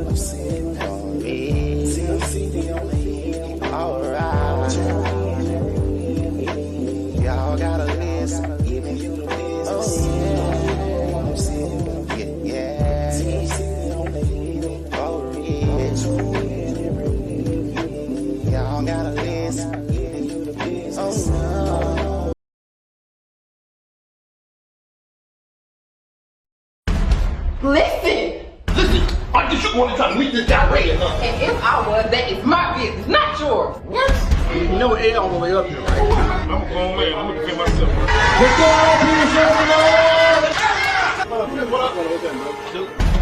on me. Sipp City on me. Alright. Y'all gotta listen. Giving you the business. Oh, yeah. Sipp City on me. For real. Y'all gotta listen. Giving you the business. Oh, no. Listen, I just want to try to meet this guy right now. and if I was, that is my business, not yours. What? You know Ed on the way up here, right? I'm a grown man. I'm gonna defend myself.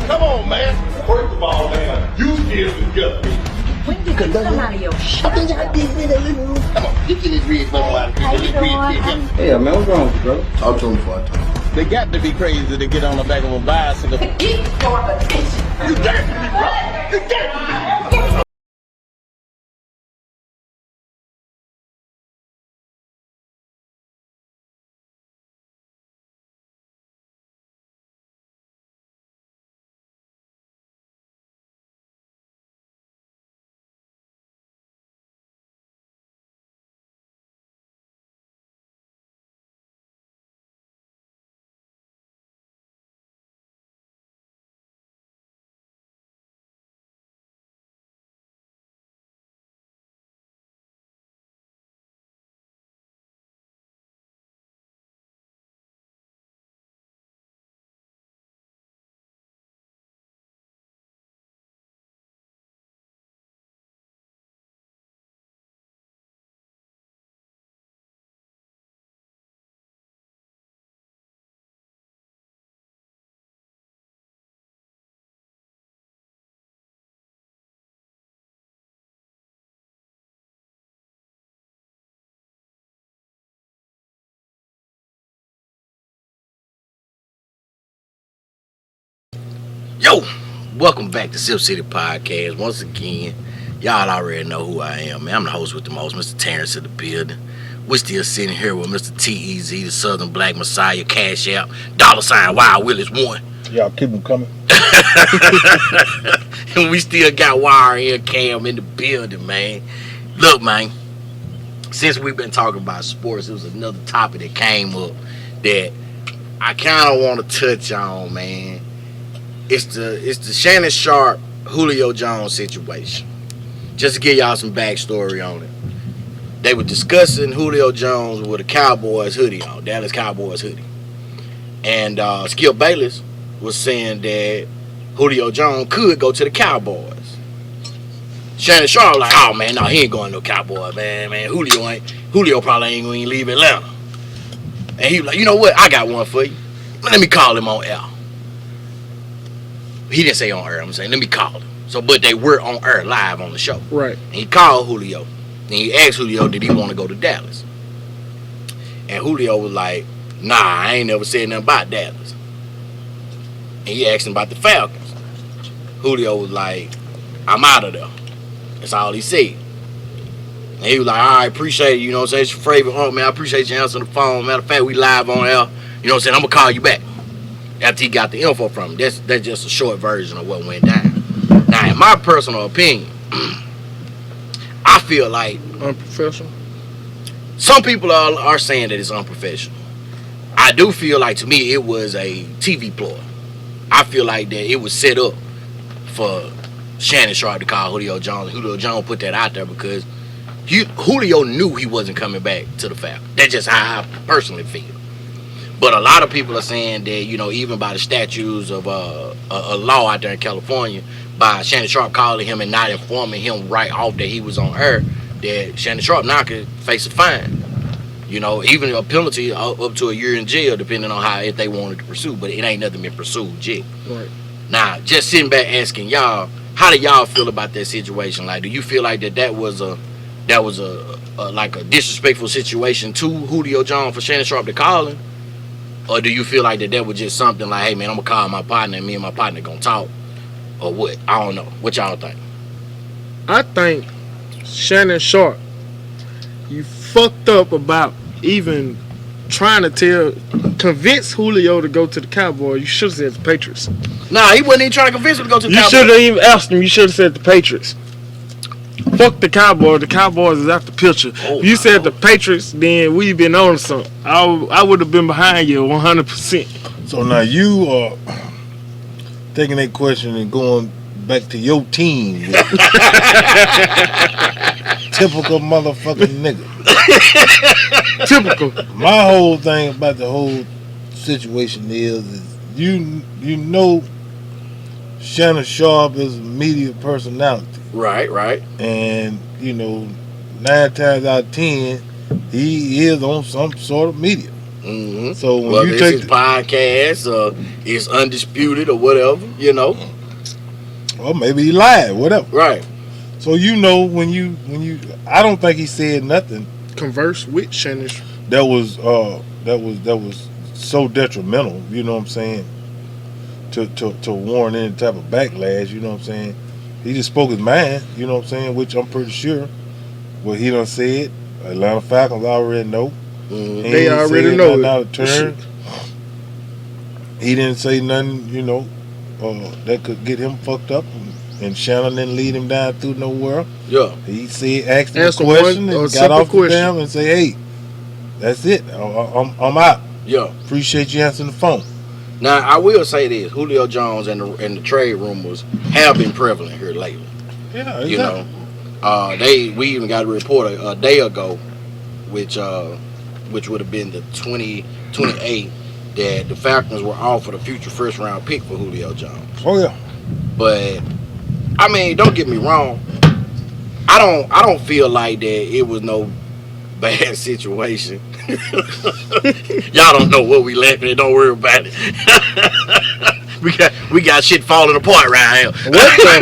Come on, man. First of all, man, you still together. When did you come out of your shit? I think I did in the living room. Come on, get this red bubble out of here. How you doing? Yeah, man, what's wrong with you, bro? Talk to him before I talk. They got to be crazy to get on the back of a bicycle. Eat for attention. You dancing me, bro. You dancing me. Yo, welcome back to Sipp City Podcast. Once again, y'all already know who I am, man. I'm the host with the most, Mr. Terrence in the building. We're still sitting here with Mr. T.E.Z., the Southern Black Messiah, Cash App, $ Wild Willis 1. Y'all keep them coming. And we still got Wire and Cam in the building, man. Look, man, since we've been talking about sports, it was another topic that came up that I kind of want to touch on, man. It's the Shannon Sharpe, Julio Jones situation. Just to give y'all some backstory on it. They were discussing Julio Jones with a Cowboys hoodie on, Dallas Cowboys hoodie. And Skip Bayless was saying that Julio Jones could go to the Cowboys. Shannon Sharpe like, oh man, no, he ain't going to no Cowboys, man. Julio probably ain't going to leave Atlanta. And he was like, you know what? I got one for you. Let me call him on air. He didn't say on air, I'm saying, let me call him. So, but they were on air live on the show. Right. And he called Julio. And he asked Julio, did he want to go to Dallas? And Julio was like, nah, I ain't never said nothing about Dallas. And he asked him about the Falcons. Julio was like, I'm out of there. That's all he said. And he was like, all right, appreciate it. You know what I'm saying? It's your favorite hunt, man. I appreciate you answering the phone. Matter of fact, we live on air. You know what I'm saying? I'm going to call you back after he got the info from him. That's just a short version of what went down. Now, in my personal opinion, I feel like Unprofessional. some people are saying that it's unprofessional. I do feel like, to me, it was a TV ploy. I feel like that it was set up for Shannon Sharpe to call Julio Jones. Julio Jones put that out there because Julio knew he wasn't coming back to the Falcons. That's just how I personally feel. But a lot of people are saying that, you know, even by the statutes of a law out there in California, by Shannon Sharpe calling him and not informing him right off that he was on air, that Shannon Sharpe now could face a fine. You know, even a penalty up to a year in jail, depending on how, if they wanted to pursue. But it ain't nothing been pursued yet. Right. Now, just sitting back asking y'all, how do y'all feel about that situation? Like, do you feel like that was a like a disrespectful situation to Julio Jones for Shannon Sharpe to call him? Or do you feel like that was just something like, hey man, I'm gonna call my partner and me and my partner gonna talk? Or what? I don't know. What y'all think? I think Shannon Sharpe, you fucked up about even trying to convince Julio to go to the Cowboys, you should have said the Patriots. Nah, he wasn't even trying to convince him to go to the You Cowboys. should have even asked him. You should have said the Patriots. Fuck the Cowboys. The Cowboys is out the picture. Oh, if you said the Patriots, then we been on something. I would have been behind you 100%. So now you are taking that question and going back to your team. Typical motherfucking nigga. Typical. My whole thing about the whole situation is you know Shannon Sharp is a media personality. Right. And, 9 times out of 10, he is on some sort of media. Mm-hmm. So when whether you it's take his podcast or it's Undisputed or whatever, or maybe he lied, whatever. Right. So when you I don't think he said nothing Converse with Shannon. that was so detrimental, you know what I'm saying, to warrant any type of backlash, you know what I'm saying. He just spoke his mind, you know what I'm saying, which I'm pretty sure what he done said, Atlanta Falcons already know. Mm-hmm. They already know out of it. turn. He didn't say nothing, that could get him fucked up, and Shannon didn't lead him down through nowhere. Yeah. He said, asked him Ask a him question one- a and got simple off the question. damn and say, hey, that's it. I'm out. Yeah. Appreciate you answering the phone. Now I will say this: Julio Jones and the trade rumors have been prevalent here lately. Yeah, We even got a report a day ago, which would have been the 2028, that the Falcons were offered a future first round pick for Julio Jones. Oh yeah. But I mean, don't get me wrong. I don't feel like that it was no bad situation. Y'all don't know what we laughing at. Don't worry about it. we got shit falling apart right here. What the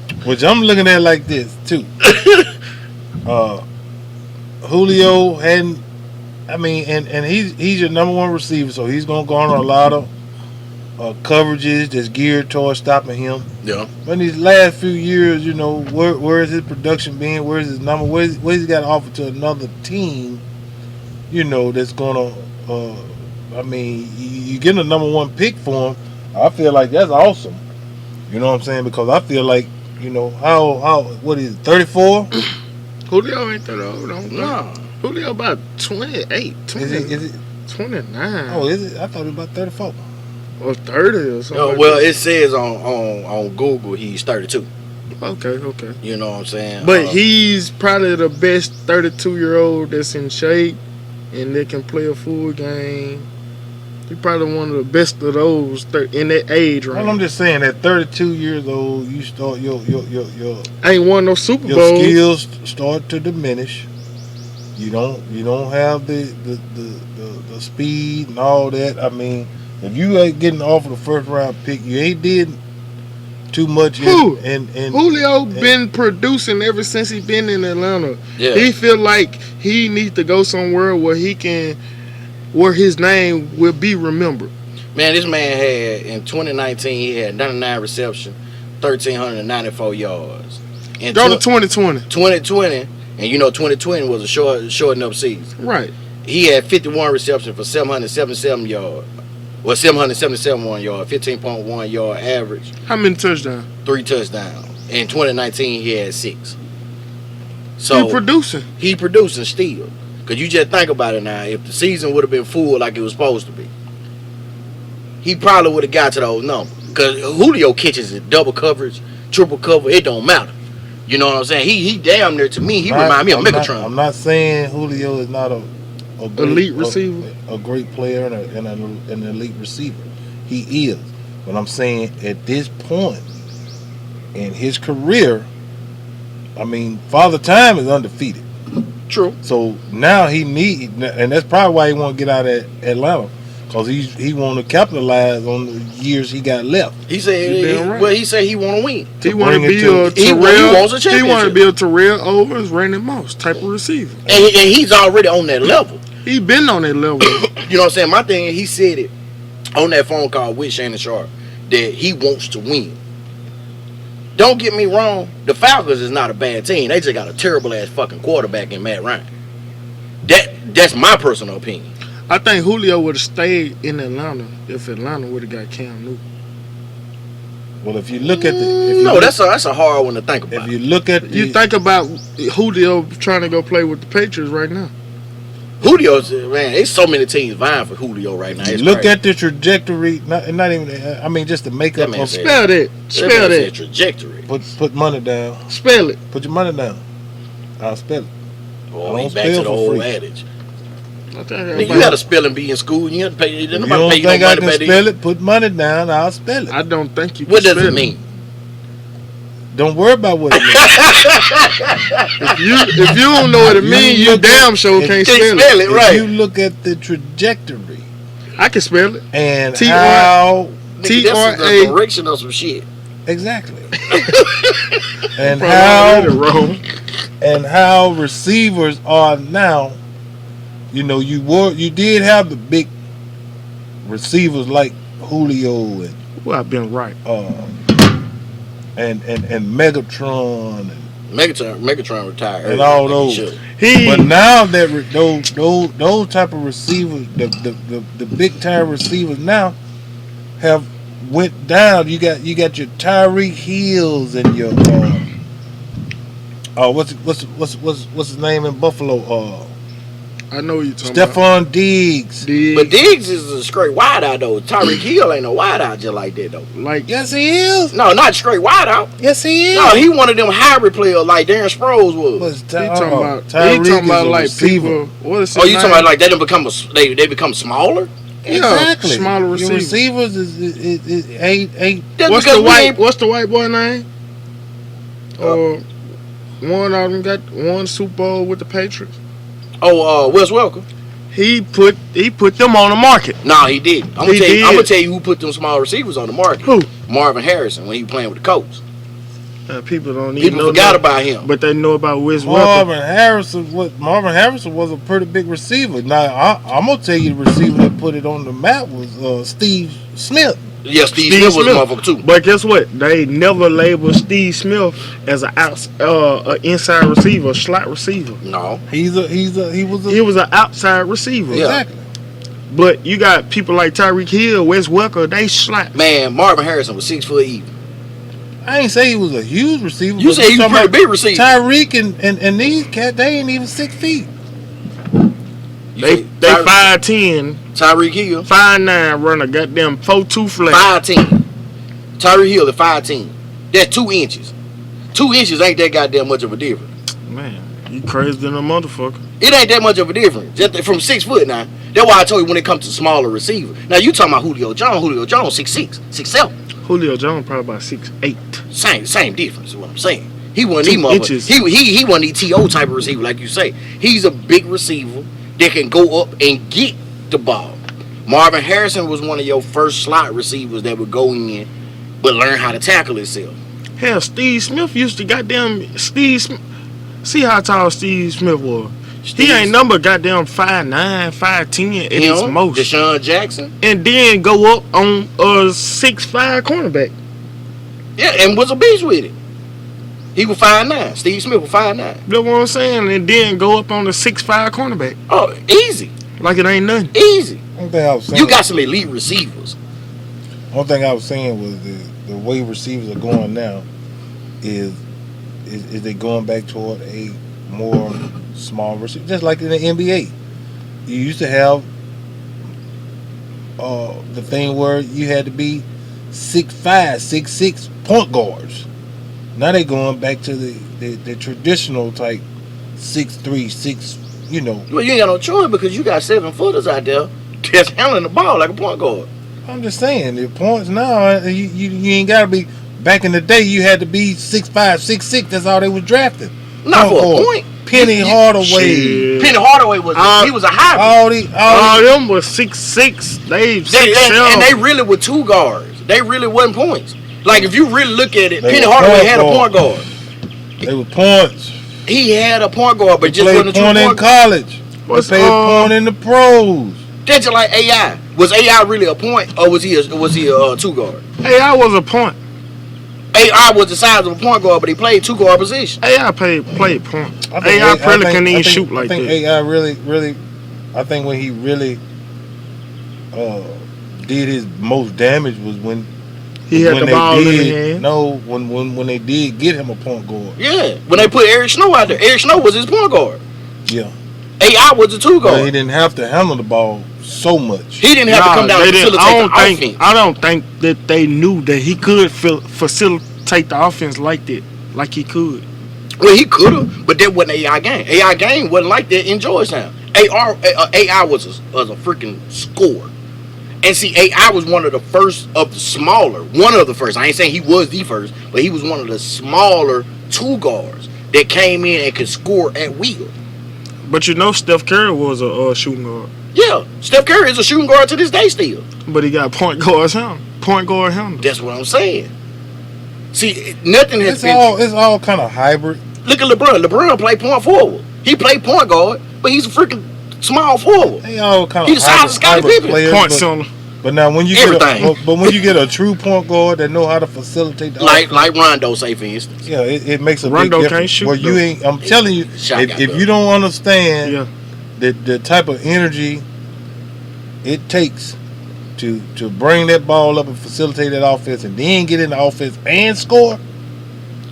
fuck? Which I'm looking at like this too. Julio and he's your number one receiver, so he's gonna go on a lot of coverages that's geared towards stopping him. Yeah. But in these last few years, where is his production being? Where is his number? Where's he got to offer to another team? That's gonna. You getting a number one pick for him. I feel like that's awesome. You know what I'm saying? Because I feel like how what is it, 34? Julio ain't that old. No. Julio about 28, 20, Is it? 29. Oh, is it? I thought it was about 34. Or 30 or something. Well, it says on Google he's 32. Okay. You know what I'm saying? But he's probably the best 32-year-old that's in shape and that can play a full game. He's probably one of the best of those in that age range. Well, I'm just saying, at 32 years old, you start your ain't won no Super your Bowl. skills start to diminish. You don't have the speed and all that. I mean, if you ain't getting offered a first round pick, you ain't did too much. Julio been producing ever since he been in Atlanta. Yeah. He feel like he needs to go somewhere where his name will be remembered. Man, this man had, in 2019, he had 99 receptions, 1,394 yards. In Go to 2020. 2020, and 2020 was a shortened up season. Right. He had 51 receptions for 777 yards. Well, 777 yard, 15.1 yard average. How many touchdowns? 3 touchdowns. In 2019, he had 6. So He producing. He producing still. Because you just think about it now. If the season would have been full like it was supposed to be, he probably would have got to those numbers. Because Julio catches it, double coverage, triple cover, it don't matter. You know what I'm saying? He damn near, to me, he remind me of Megatron. I'm not saying Julio is not a great, elite receiver, a great player and an elite receiver. He is. But I'm saying at this point in his career, Father Time is undefeated. True. So now and that's probably why he want to get out of Atlanta, because he want to capitalize on the years he got left. He said he said he want to win. He want to be a Terrell. He wants a championship. He want to be a Terrell Owens, Randy Moss type of receiver. And he's already on that level. He been on that level. You know what I'm saying? My thing, he said it on that phone call with Shannon Sharp that he wants to win. Don't get me wrong, the Falcons is not a bad team. They just got a terrible ass fucking quarterback in Matt Ryan. That's my personal opinion. I think Julio would have stayed in Atlanta if Atlanta would have got Cam Newton. Well, if you look at the that's a hard one to think about. If you look at You think about Julio trying to go play with the Patriots right now. Julio's, man, there's so many teams vying for Julio right now. Look at the trajectory, not even. I mean, just the makeup of. Spell that. Spell that. Trajectory. Put money down. Spell it. Put your money down. I'll spell it. Oh, he's back to the old adage. Nigga, you got to spell and be in school. You have to pay. If you don't think I can spell it, put money down. I'll spell it. I don't think you can What does spell it mean? Don't worry about what it means. If you don't know what it means, you damn sure can't spell it. Right. If you look at the trajectory I can spell it. and T-R- how That's the direction of some shit. exactly and Probably how receivers are now. You know, you did have the big receivers like Julio and Well, I've been right. and Megatron and Megatron retired and all those. But now that those type of receivers, the big time receivers now have went down. You got your Tyreek Hills and your what's his name in Buffalo? I know what you're talking about. Stephon Diggs. But Diggs is a straight wide out though. Tyreek Hill ain't no wide out just like that though. Like, Yes, he is. No, not straight wide out. Yes, he is. No, he one of them hybrid players like Darren Sproles was. he talking about Tyreek like receiver. people. What is Oh, you talking about like they become smaller? Exactly. Yeah, smaller Your receivers. receivers is ain't. Just What's because the we white? ain't- What's the white boy name? One of them got one Super Bowl with the Patriots. Wes Welker. He put them on the market. No, he didn't. I'm He gonna did. tell you who put them small receivers on the market. Who? Marvin Harrison when he was playing with the Colts. People don't even People know forgot that, about him. but they know about Wes Welker. Marvin Harrison was a pretty big receiver. Now I'm gonna tell you the receiver that put it on the map was Steve Smith. Yeah, Steve Smith was a motherfucker too. But guess what? They never labeled Steve Smith as an inside receiver, a slot receiver. No. He was an outside receiver. Yeah. exactly. But you got people like Tyreek Hill, Wes Welker, they slot. Man, Marvin Harrison was 6 foot even. I ain't say he was a huge receiver. You but say he was talking pretty about big receiver. Tyreek and these cats, they ain't even 6 feet. They 5'10", Tyreek Hill 5'9", run a goddamn 4.2 flat. 5'10". Tyreek Hill at 5'10". That's 2 inches. 2 inches ain't that goddamn much of a difference. Man, you crazy than a motherfucker. It ain't that much of a difference. Just from 6 foot now. That's why I told you when it comes to smaller receiver. Now you talking about Julio Jones. Julio Jones 6'6", 6'7". Julio Jones probably about 6'8". Same difference is what I'm saying. He wasn't 2 inches. He wasn't the TO type of receiver like you say. He's a big receiver that can go up and get the ball. Marvin Harrison was one of your first slot receivers that would go in but learn how to tackle himself. Hell, Steve Smith used to goddamn see how tall Steve Smith was. He ain't number goddamn 5'9", 5'10" at his most. Deshaun Jackson. And then go up on a 6'5" cornerback. Yeah, and was a beast with it. He was 5'9". Steve Smith was 5'9". That's what I'm saying. And then go up on a 6'5" cornerback. Oh, easy. Like it ain't nothing. Easy. One thing I was saying, You got some elite receivers. One thing I was saying was the way receivers are going now is they going back toward a more small receiver, just like in the NBA. You used to have the thing where you had to be 6'5", 6'6" point guards. Now they going back to the traditional type 6'3", 6. You know. Well, you ain't got no choice because you got 7-footers out there that's handling the ball like a point guard. I'm just saying the points now. You ain't gotta be. Back in the day, you had to be 6'5", 6'6". That's all they was drafting. Not for a point. Penny Hardaway. Shit. Penny Hardaway was he was a hybrid. All them was 6'6". They 6'7". And they really were 2 guards. They really wasn't points. Like if you really look at it, They Penny were Hardaway point had a point guard. guard. They were points. He had a point guard, but just Played wasn't a point true in point guard. college. They played point in the pros. That's just like AI. Was AI really a point, or was he a 2 guard? Hey, I was a point. AI was the size of a point guard, but he played 2-guard position. AI played point. AI probably couldn't even shoot like that. I think AI really, I think when he really did his most damage was when he had the ball in his hand. No, when they did get him a point guard. Yeah, when they put Eric Snow out there. Eric Snow was his point guard. Yeah. AI was the 2-guard. But he didn't have to handle the ball so much. He didn't have to come down and facilitate the offense. I don't think that they knew that he could facilitate the offense like that, like he could. Well, he could have, but that wasn't AI game. AI game wasn't like that in Georgetown. AI was a freaking scorer. And see, AI was one of the first of the smaller, one of the first. I ain't saying he was the first, but he was one of the smaller 2-guards that came in and could score at will. But you know Steph Curry was a shooting guard. Yeah, Steph Curry is a shooting guard to this day still. But he got point guard handle. That's what I'm saying. See, nothing has It's all kind of hybrid. Look at LeBron. LeBron played point forward. He played point guard, but he's a freaking small forward. They all kind of He's the size of Scottie Pippen. Players, point center. But now when you Everything. get a true point guard that know how to facilitate the like Rondo, say for instance. yeah, it makes a Rondo big difference. can't shoot, Well, you though. ain't. I'm telling you, if you don't understand the type of energy it takes to bring that ball up and facilitate that offense, and then get in the offense and score.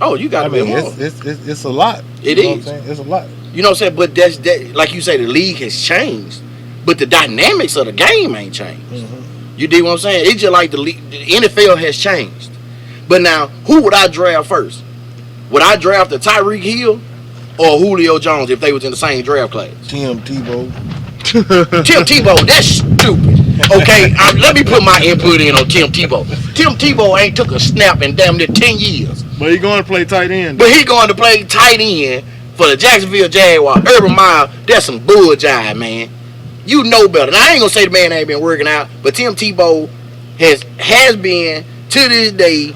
Oh, you got to be hard. It's a lot. It you know is. What I'm saying? It's a lot. You know what I'm saying? But that, like you say, the league has changed, but the dynamics of the game ain't changed. Mm-hmm. You dig what I'm saying? It's just like the NFL has changed. But now, who would I draft first? Would I draft a Tyreek Hill or Julio Jones if they was in the same draft class? Tim Tebow. Tim Tebow, that's stupid. Okay, let me put my input in on Tim Tebow. Tim Tebow ain't took a snap in damn near 10 years. But he going to play tight end. But he going to play tight end for the Jacksonville Jaguars. Urban Meyer, that's some bull jive, man. You know better. Now, I ain't going to say the man ain't been working out, but Tim Tebow has been, to this day,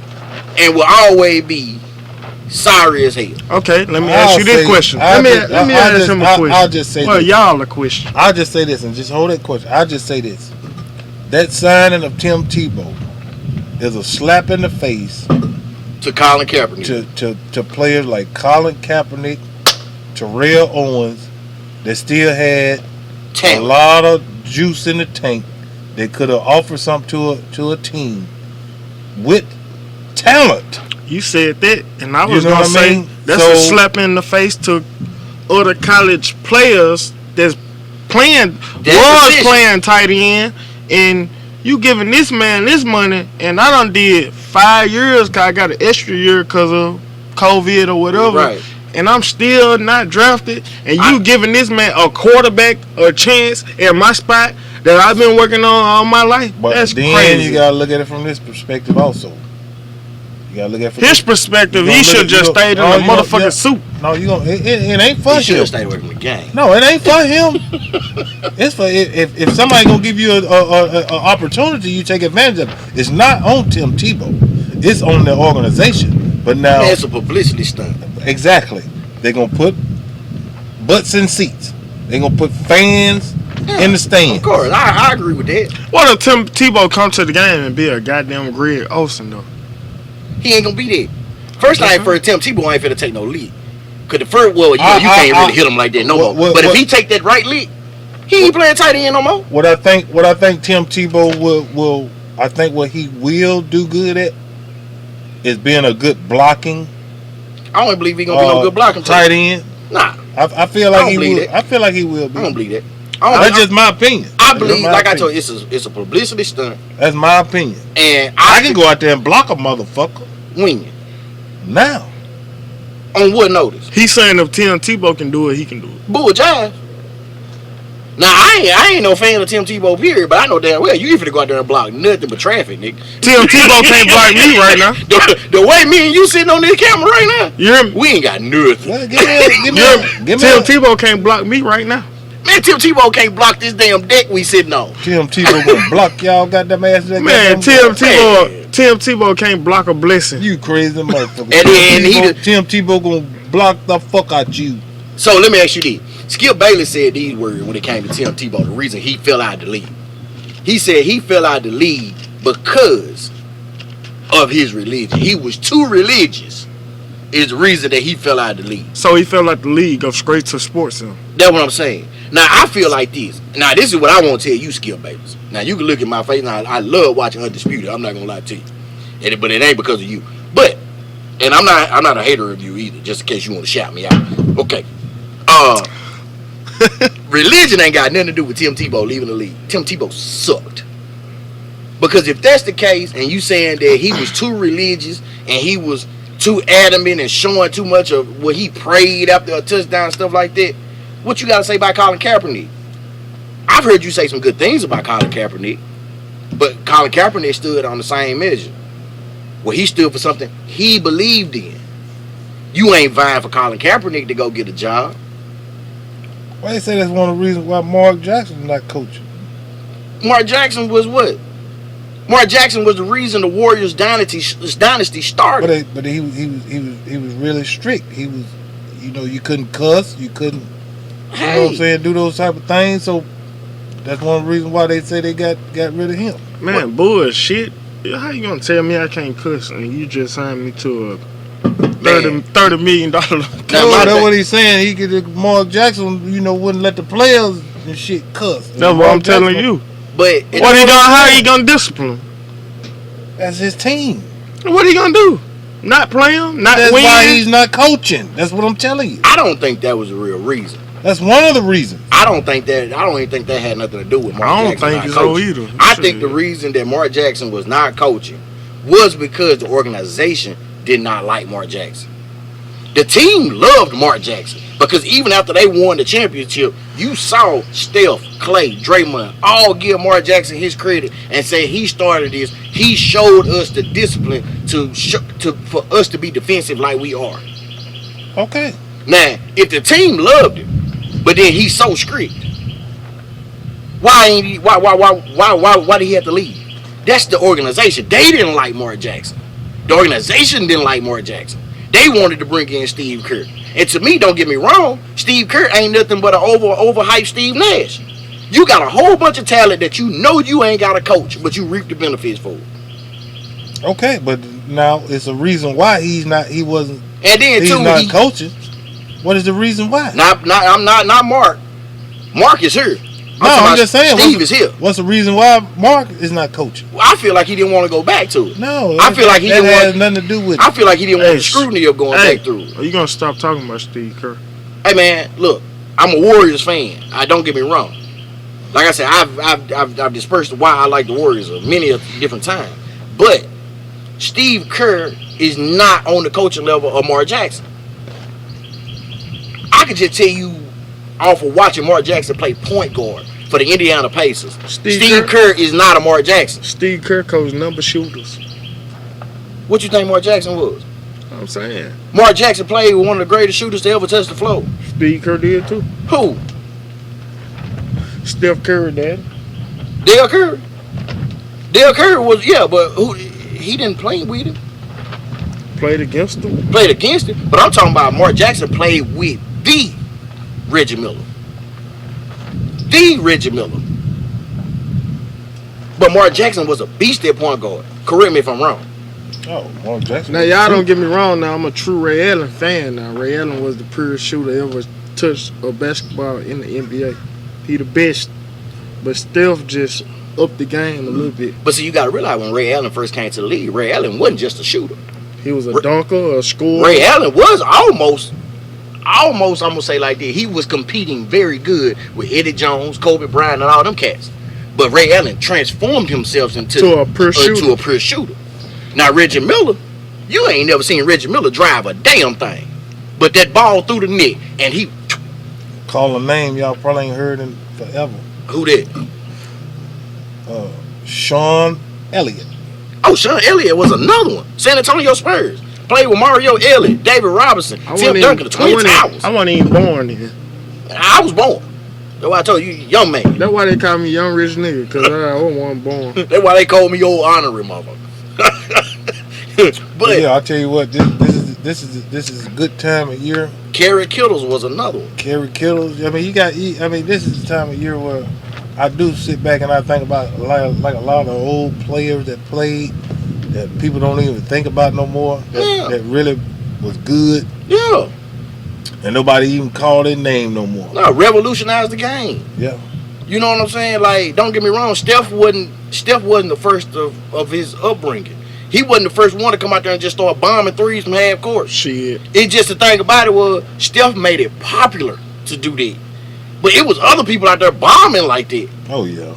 and will always be sorry as hell. Okay, let me ask you this question. Let me ask him a question. I'll just say well, this. y'all a question. I'll just say this and just hold that question. I'll just say this. That signing of Tim Tebow is a slap in the face to Colin Kaepernick. To players like Colin Kaepernick, Terrell Owens, that still had a lot of juice in the tank. They could have offered something to a team with talent. You said that, and I was You know gonna what I say mean? that's a slap in the face to other college players that's playing tight end, and you giving this man this money, and I done did 5 years cause I got an extra year cause of COVID or whatever, right. And I'm still not drafted, and you giving this man a quarterback a chance at my spot that I've been working on all my life. But that's then crazy. you gotta look at it from this perspective also. You gotta look at it from his perspective. He should just stayed in a motherfucking suit. No, you gonna it ain't for him. He should have stayed away from the game. No, it ain't for him. It's for if somebody gonna give you a opportunity, you take advantage of it. It's not on Tim Tebow. It's on the organization. But now it's a publicity stunt. Exactly. They're gonna put butts in seats. They're gonna put fans in the stands. Of course, I agree with that. What if Tim Tebow come to the game and be a goddamn Greg Olsen though? He ain't gonna be that. First thing first, Tim Tebow ain't finna take no lead. Cause the first, you can't really hit him like that no more. But if he take that right lead, he ain't playing tight end no more. What I think Tim Tebow will I think what he will do good at is being a good blocking. I don't believe he gonna be no good blocking tight end. Nah, I feel like he will. I feel like he will be. I don't believe that. That's just my opinion. I believe, like I told you, it's a publicity stunt. That's my opinion. And I can go out there and block a motherfucker. When? Now. On what notice? He's saying if Tim Tebow can do it, he can do it. Bull jive. Now I ain't no fan of Tim Tebow period, but I know damn well you ain't finna go out there and block nothing but traffic, nigga. Tim Tebow can't block me right now. The way me and you sitting on this camera right now, you hear me? We ain't got nothing. Well, Tim Tebow can't block me right now. Man, Tim Tebow can't block this damn deck we sitting on. Tim Tebow gonna block y'all goddamn ass. Man, Tim Tebow can't block a blessing. You crazy motherfucker. And Tim Tebow gonna block the fuck out you. So let me ask you this. Skip Bayless said these words when it came to Tim Tebow, the reason he fell out of the league. He said he fell out of the league because of his religion. He was too religious. Is the reason that he fell out of the league. So he felt like the league goes straight to sports him. That's what I'm saying. Now I feel like this. Now this is what I want to tell you, Skip Babies. Now you can look at my face. Now I love watching Undisputed. I'm not gonna lie to you, but it ain't because of you. But and I'm not a hater of you either. Just in case you want to shout me out. Okay. Religion ain't got nothing to do with Tim Tebow leaving the league. Tim Tebow sucked. Because if that's the case, and you saying that he was too religious and he was too adamant and showing too much of what he prayed after a touchdown and stuff like that, what you got to say about Colin Kaepernick? I've heard you say some good things about Colin Kaepernick, but Colin Kaepernick stood on the same measure. Well, he stood for something he believed in. You ain't vying for Colin Kaepernick to go get a job. Well, they say that's one of the reasons why Mark Jackson's not coaching. Mark Jackson was what? Mark Jackson was the reason the Warriors dynasty started. But he was really strict. He was, you couldn't cuss, you couldn't, you know what I'm saying, do those type of things. So that's one of the reasons why they say they got rid of him. Man, bullshit. How you gonna tell me I can't cuss and you just signed me to a $30 million? That's what he's saying. Mark Jackson, wouldn't let the players and shit cuss. That's what I'm telling you. But how he gonna discipline? That's his team. What he gonna do? Not play him? Not That's win? why he's not coaching. That's what I'm telling you. I don't think that was the real reason. That's one of the reasons. I don't even think that had nothing to do with Mark Jackson. I don't think so either. I think the reason that Mark Jackson was not coaching was because the organization did not like Mark Jackson. The team loved Mark Jackson because even after they won the championship, you saw Steph, Clay, Draymond all give Mark Jackson his credit and say he started this. He showed us the discipline for us to be defensive like we are. Okay. Now, if the team loved him, but then he's so strict, why did he have to leave? That's the organization. They didn't like Mark Jackson. The organization didn't like Mark Jackson. They wanted to bring in Steve Kerr. And to me, don't get me wrong, Steve Kerr ain't nothing but an overhyped Steve Nash. You got a whole bunch of talent that you ain't got a coach, but you reap the benefits for it. Okay, but now it's a reason why he's not coaching. What is the reason why? Not Mark. Mark is here. I'm just saying. Steve is here. What's the reason why Mark is not coaching? Well, I feel like he didn't want to go back to it. No, I feel like he didn't has nothing to do with it. I feel like he didn't want the scrutiny of going back through it. Are you gonna stop talking about Steve Kerr? Hey man, look, I'm a Warriors fan. Don't get me wrong. Like I said, I've dispersed why I like the Warriors many different times. But Steve Kerr is not on the coaching level of Mark Jackson. I could just tell you off of watching Mark Jackson play point guard for the Indiana Pacers. Steve Kerr is not a Mark Jackson. Steve Kerr coached number shooters. What you think Mark Jackson was? I'm saying. Mark Jackson played with one of the greatest shooters to ever touch the floor. Steve Kerr did too. Who? Steph Curry, Dad. Dale Curry. Dale Curry was, but he didn't play with him. Played against him. Played against him. But I'm talking about Mark Jackson played with the Reggie Miller. The Reggie Miller. But Mark Jackson was a beast at point guard. Correct me if I'm wrong. Oh, Mark Jackson. Now, y'all don't get me wrong. Now, I'm a true Ray Allen fan. Now, Ray Allen was the purest shooter ever touched a basketball in the NBA. He the best. But Steph just upped the game a little bit. But see, you got to realize when Ray Allen first came to the league, Ray Allen wasn't just a shooter. He was a dunker, a scorer. Ray Allen was almost, I'm going to say like that. He was competing very good with Eddie Jones, Kobe Bryant, and all them cats. But Ray Allen transformed himself into a pure shooter. Now, Reggie Miller, you ain't never seen Reggie Miller drive a damn thing. But that ball through the net, and he... Call a name y'all probably ain't heard in forever. Who that? Sean Elliott. Oh, Sean Elliott was another one. San Antonio Spurs. Played with Mario Elliott, David Robinson, Tim Duncan, the Twin Towers. I wasn't even born then. I was born. That's why I told you, young man. That's why they call me young rich nigga, because I wasn't born. That's why they call me old honorary motherfucker. But yeah, I'll tell you what, this is a good time of year. Kerry Kittles was another one. Kerry Kittles. This is the time of year where I do sit back and I think about a lot of old players that played that people don't even think about no more. That really was good. Yeah. And nobody even called their name no more. No, revolutionized the game. Yeah. You know what I'm saying? Like, don't get me wrong, Steph wasn't the first of his upbringing. He wasn't the first one to come out there and just start bombing threes from half court. Shit. It's just the thing about it was Steph made it popular to do that. But it was other people out there bombing like that. Oh yeah.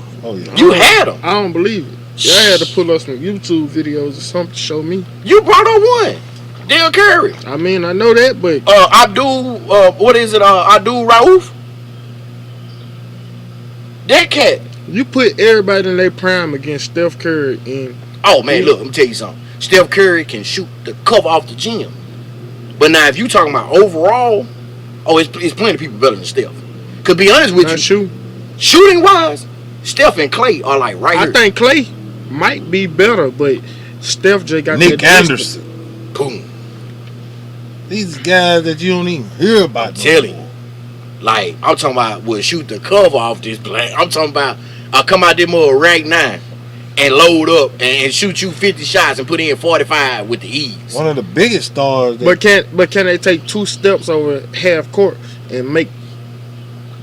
You had them. I don't believe it. Y'all had to pull up some YouTube videos or something to show me. You brought up one. Dale Curry. I mean, I know that, but Abdul Rauf. That cat. you put everybody in their prime against Steph Curry and Oh man, look, let me tell you something. Steph Curry can shoot the cover off the gym. But now if you talking about overall, it's plenty of people better than Steph. Cause be honest with you, shooting wise, Steph and Clay are like right here. I think Clay might be better, but Steph just got Nick that Anderson. Boom. These guys that you don't even hear about. Tell you. Like, I'm talking about will shoot the cover off this blank. I'm talking about I'll come out there more rank 9 and load up and shoot you 50 shots and put in 45 with the ease. One of the biggest stars. But can they take 2 steps over half court and make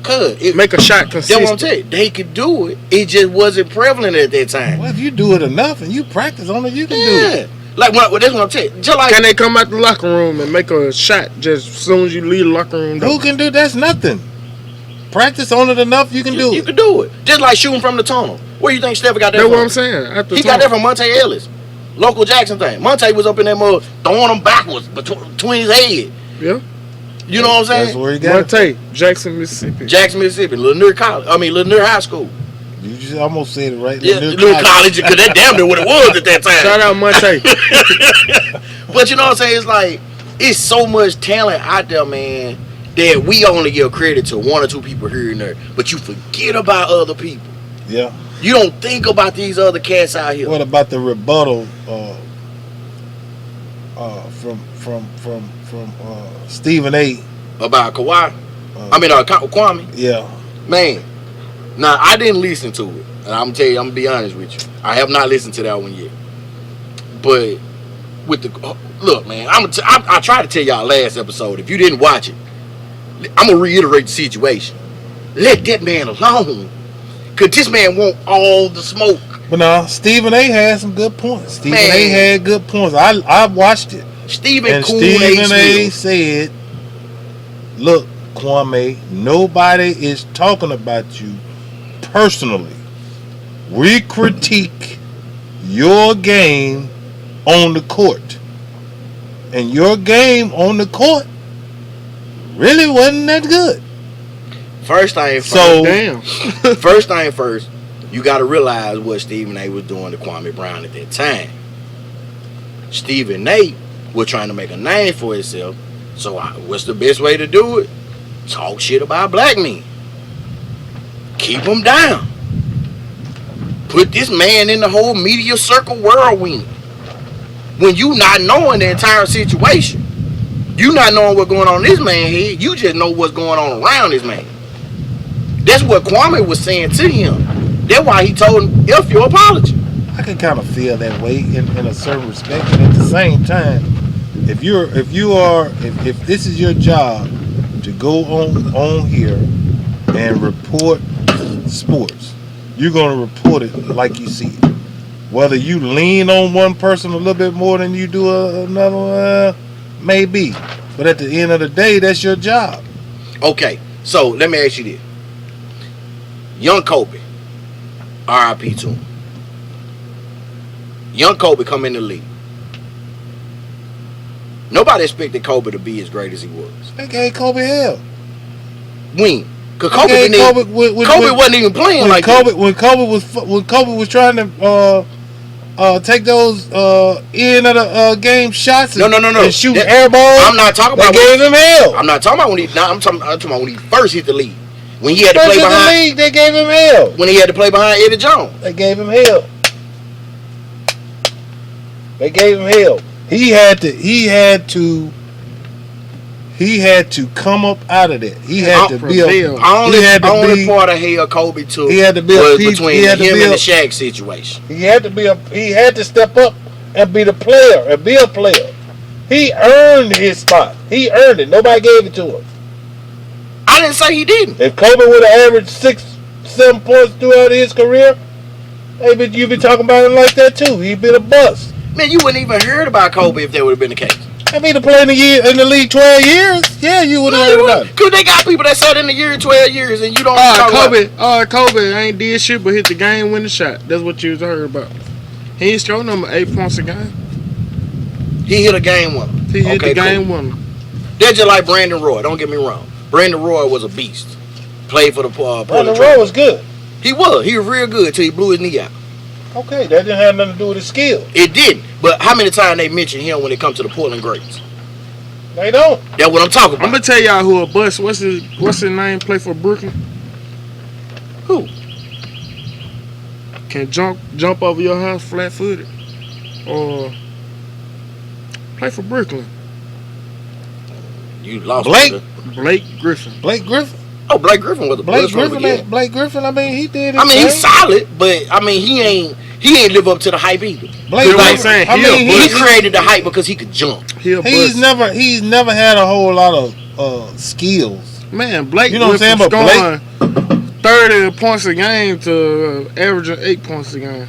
a shot consistent? That's what I'm saying. They could do it. It just wasn't prevalent at that time. Well, if you do it enough and you practice on it, you can do it. Like that's what I'm saying. Just like, can they come out the locker room and make a shot just as soon as you leave the locker room? Who can do that's nothing. Practice on it enough, you can do it. You can do it. Just like shooting from the tunnel. Where you think Steph got that That's from? what I'm saying. He got that from Monte Ellis. Local Jackson thing. Monte was up in that mud throwing them backwards between his head. Yeah. You know what I'm saying? That's where he got Monte, Jackson, Mississippi. Lanier High School. You just almost said it right. Yeah, Lanier College, because that damn near what it was at that time. Shout out Monte. But you know what I'm saying? It's like, it's so much talent out there, man, that we only give credit to 1 or 2 people here and there. But you forget about other people. Yeah. You don't think about these other cats out here. What about the rebuttal from Stephen A. About Kawhi? Kwame? Yeah. Man, now I didn't listen to it. And I'm gonna be honest with you. I have not listened to that one yet. But with the look, man, I tried to tell y'all last episode. If you didn't watch it, I'm gonna reiterate the situation. Let that man alone, cause this man want all the smoke. But now Stephen A. had some good points. Stephen A. had good points. I watched it. Stephen A. said, "Look, Kwame, nobody is talking about you personally. We critique your game on the court. And your game on the court really wasn't that good." First thing first. First thing first, you got to realize what Stephen A. was doing to Kwame Brown at that time. Stephen A. was trying to make a name for himself. So what's the best way to do it? Talk shit about black men. Keep them down. Put this man in the whole media circle whirlwind. When you not knowing the entire situation, you not knowing what's going on in this man's head, you just know what's going on around this man. That's what Kwame was saying to him. That's why he told him, F your apology. I can kind of feel that way in a certain respect, but at the same time, if this is your job to go on here and report sports, you're gonna report it like you see it. Whether you lean on one person a little bit more than you do another one, maybe. But at the end of the day, that's your job. Okay, so let me ask you this. Young Kobe, R.I.P. to him. Young Kobe come in the league. Nobody expected Kobe to be as great as he was. They gave Kobe hell. When? Because Kobe wasn't even playing like that. When Kobe was trying to take those end of the game shots and shoot air balls. I'm not talking about they gave him hell. I'm not talking about when he. I'm talking about when he first hit the league. When he had to play behind the league, they gave him hell. When he had to play behind Eddie Jones, they gave him hell. They gave him hell. He had to come up out of that. He had to be only part of hell Kobe took. He had to be was between him and the Shaq situation. He had to step up and be the player and be a player. He earned his spot. He earned it. Nobody gave it to him. I didn't say he didn't. If Kobe would have averaged 6-7 points throughout his career, hey, but you be talking about him like that too. He'd been a bust. Man, you wouldn't even heard about Kobe if that would have been the case. I mean, to play in the league 12 years, yeah, you would have heard about it. Because they got people that sat in the year 12 years and you don't talk about. Kobe ain't did shit but hit the game winning shot. That's what you heard about. He ain't showing them 8 points a game. He hit a game winner. He hit the game winner. They're just like Brandon Roy. Don't get me wrong. Brandon Roy was a beast. Played for the Brandon Roy was good. He was. He was real good till he blew his knee out. Okay, that didn't have nothing to do with his skill. It didn't. But how many times they mention him when it comes to the Portland Greats? They don't. That's what I'm talking about. I'm gonna tell y'all who a bust. What's his name? Play for Brooklyn. Who? Can jump over your house flat-footed, or play for Brooklyn. You lost Blake Griffin. Blake Griffin. Oh, Blake Griffin was a Blake bust from the Griffin. beginning. Blake Griffin. I mean, he did. I mean, he's solid, but I mean, he ain't live up to the hype either. Blake You know what I'm Griffin. saying? I mean, He created the hype because he could jump. he's never had a whole lot of skills. Man, Blake. You know what I'm saying? But scoring 30 points a game to averaging 8 points a game.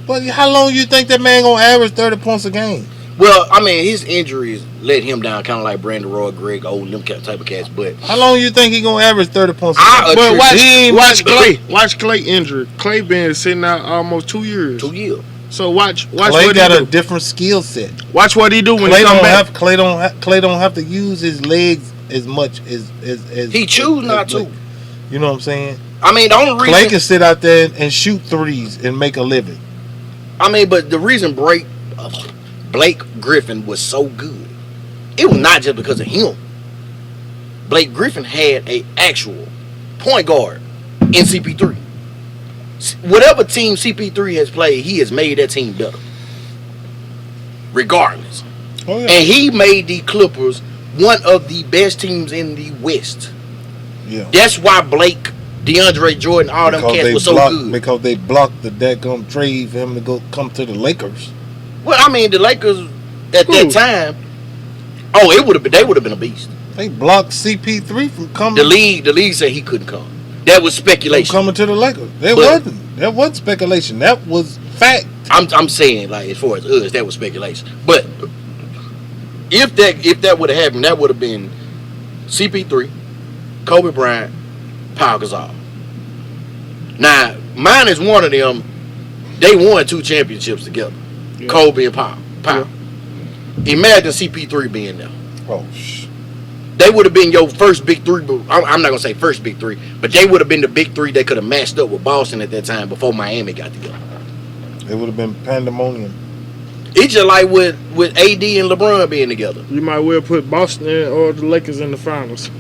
But how long you think that man gonna average 30 points a game? Well, I mean, his injuries let him down, kind of like Brandon Roy, Greg Oden, them type of cats. But how long you think he gonna average 30 points a game? But watch Clay. Watch Clay injury. Clay been sitting out almost 2 years. 2 years. So watch Clay what got he a do. different skill set. Watch what he do when he come back. Clay don't have to use his legs as much as He choose not to. You know what I'm saying? I mean, the only reason Clay can sit out there and shoot threes and make a living. I mean, but the reason Blake Griffin was so good, it was not just because of him. Blake Griffin had a actual point guard in CP3. Whatever team CP3 has played, he has made that team better. Regardless. Oh, yeah. And he made the Clippers one of the best teams in the West. Yeah. That's why Blake, DeAndre Jordan, all them cats were so good. Because they blocked the dadgum trade for him to come to the Lakers. Well, I mean, the Lakers at that time, they would have been a beast. They blocked CP3 from coming. The league said he couldn't come. That was speculation. Coming to the Lakers. That wasn't speculation. That was fact. I'm saying, like, as far as us, that was speculation. But if that would have happened, that would have been CP3, Kobe Bryant, Pau Gasol. Now, mine is one of them. They won 2 championships together. Yeah. Kobe and Pau. Yeah. Imagine CP3 being there. Oh, they would have been your first big three. I'm not going to say first big three, but they would have been the big three that could have matched up with Boston at that time before Miami got together. It would have been pandemonium. It's just like with AD and LeBron being together. You might well put Boston or the Lakers in the finals.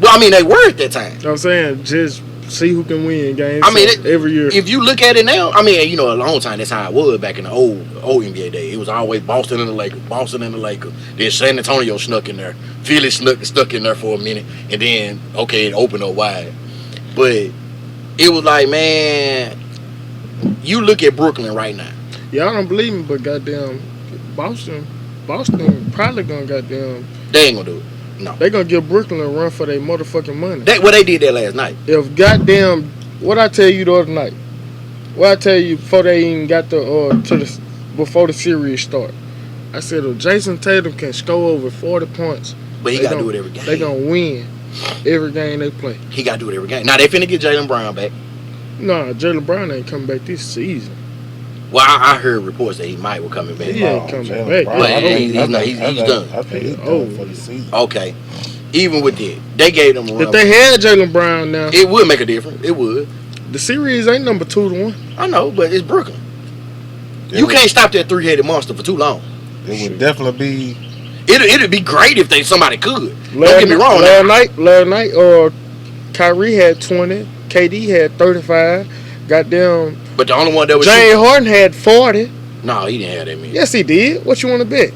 Well, I mean, they were at that time. You know what I'm saying? Just see who can win games. I mean, every year. If you look at it now, I mean, a long time, that's how it was back in the old NBA day. It was always Boston and the Lakers. Then San Antonio snuck in there. Philly stuck in there for a minute. And then, it opened up wide. But it was like, man, you look at Brooklyn right now. Y'all don't believe me, but goddamn, Boston probably gonna goddamn. They ain't gonna do it. No. They gonna give Brooklyn a run for their motherfucking money. They did that last night. If goddamn, what I tell you the other night, what I tell you before they even got before the series start, I said if Jason Tatum can score over 40 points, but he gotta do it every game. They gonna win every game they play. He gotta do it every game. Now they finna get Jaylen Brown back. Nah, Jaylen Brown ain't coming back this season. Well, I heard reports that he might be coming back. He ain't coming back. But he's done. I think he's done for the season. Okay. Even with that, they gave them a run. If they had Jaylen Brown now, it would make a difference. It would. The series ain't number 2-1. I know, but it's Brooklyn. You can't stop that three-headed monster for too long. It would definitely be. It'd be great if somebody could. Don't get me wrong. Last night, Kyrie had 20, KD had 35. Goddamn. But the only one that was James Harden had 40. No, he didn't have that many. Yes, he did. What you want to bet?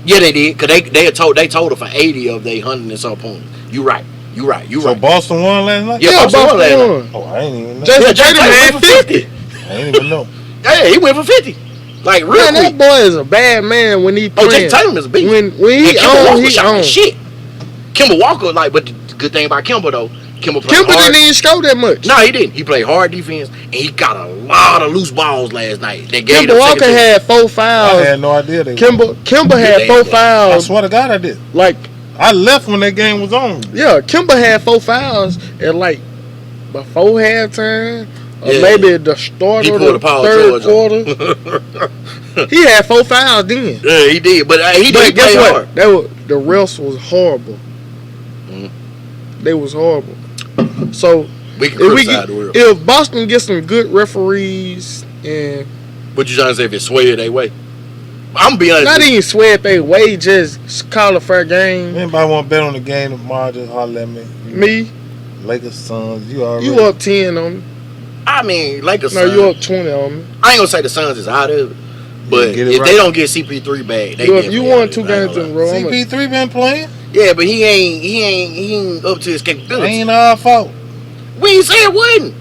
Yeah, they did. Cause they told her for 80 of their 100 and some points. You right. So Boston won last night? Yeah, Boston won last night. Oh, I ain't even know. Jason Tatum had 50. I ain't even know. Yeah, he went for 50. Like real Man, quick. that boy is a bad man when he playing. Oh, Jason Tatum is a beast. When he and Kemba on, Walker he shot on. like shit. Kemba Walker, like, but the good thing about Kemba though, Kemba played Kemba hard. didn't even score that much. No, he didn't. He played hard defense, and he got a lot of loose balls last night. That gave Kemba Walker had 4 I fouls. had no idea they. Kemba had 4 I fouls. swear to God, I did. Like, I left when that game was on. yeah, Kemba had 4 fouls at like before halftime, or Yeah. maybe the start He of pulled the a Paul third George quarter. He had 4 fouls then. Yeah, he did, but he But did guess play what? hard. The refs was horrible. They was horrible. So We can if, criticize the world. if Boston gets some good referees and What you trying to say if it's swayed they way? I'm gonna be honest. not with you. even sweat they way, just call a fair game. Anybody want to bet on the game tomorrow? Just holler at me. Me, Lakers, Suns. You already. you up 10 on me. I mean, Lakers. No, you up 20 on me. I ain't gonna say the Suns is out of it, but Get it if right. they don't get CP3 back, they You definitely won out of 2 it. I ain't games gonna in a lie. row. I'm a- CP3 been playing. Yeah, but he ain't up to his capability. Ain't our fault. We ain't say it wasn't.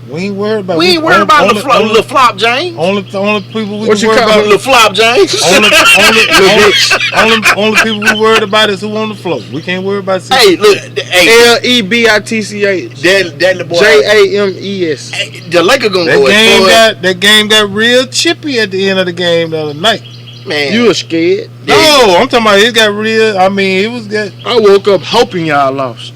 We ain't worried about. We ain't worried about only, the flop, James. Only people we What can you worry call about. him? The flop, James. Only people we worried about is who on the floor. We can't worry about. CP3. Hey, look, hey, LEBITCH that the boy. JAMES. Hey, the Lakers gonna go as far That game got real chippy at the end of the game the other night. man. You were scared. No, I'm talking about it got real. I mean, it was good. I woke up hoping y'all lost.